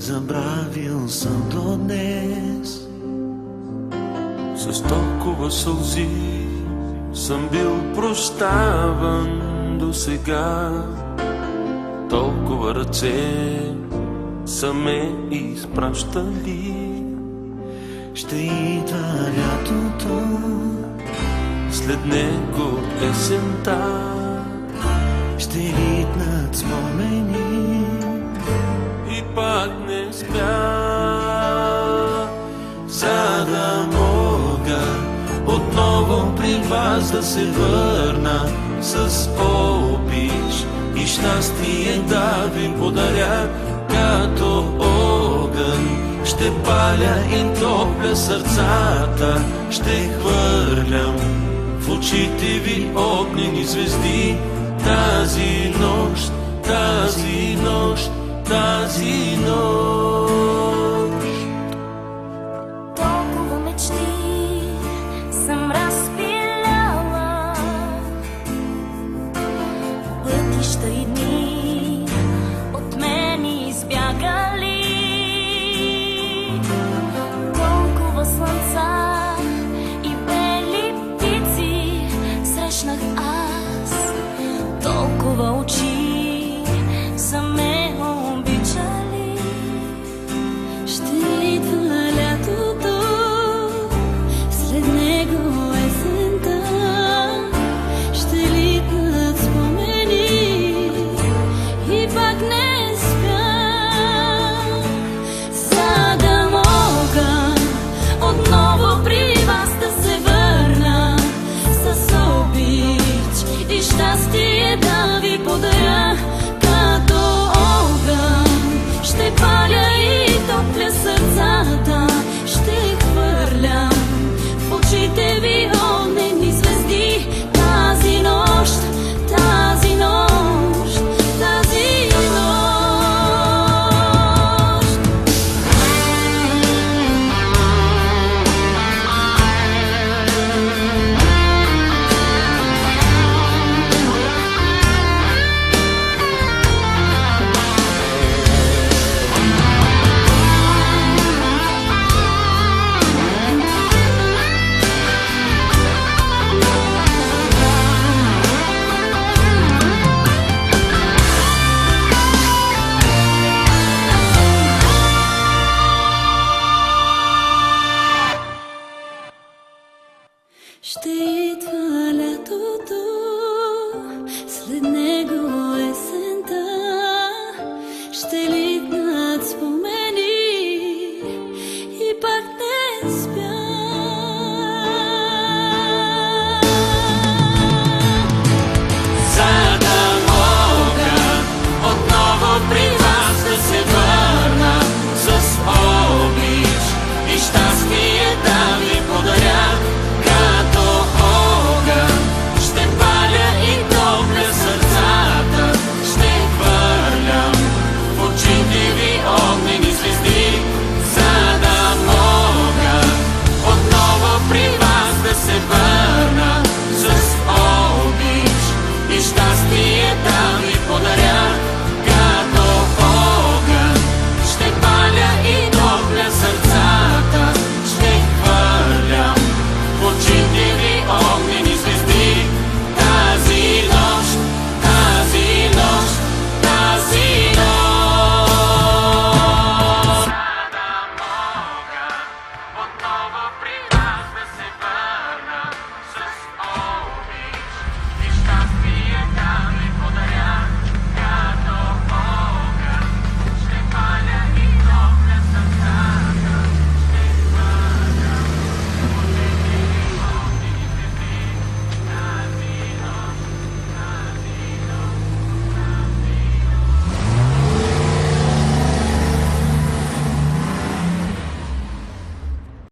забравил съм до днес. С толкова сълзи съм бил прощаван до сега. Толкова ръце са ме изпращали. Ще идва лятото, след него есента. ще ритнат спомени И пак не спя, за да мога отново при вас да се върна с обич и щастие да ви подаря. Като огън ще паля и топля сърцата, ще хвърлям в очите ви огнени звезди. Тази нощ, тази нощ, тази нощ. Толкова мечти съм разпиляла, пътища и дни от мен избягали. Толкова слънца и бели птици срещнах аз, толкова очи са ме обичали. Ще идва лятото, след него есента. Ще литнат спомени и пак не спя, за да мога отново при вас да се върна с обич и щастие да ви подаря. Като огън ще паля и топля сърцата, ще хвърлям в очите ви огнени звезди. Тази нощ, тази нощ, тази нощ. Ще идва лятото, след него есента. Ще ли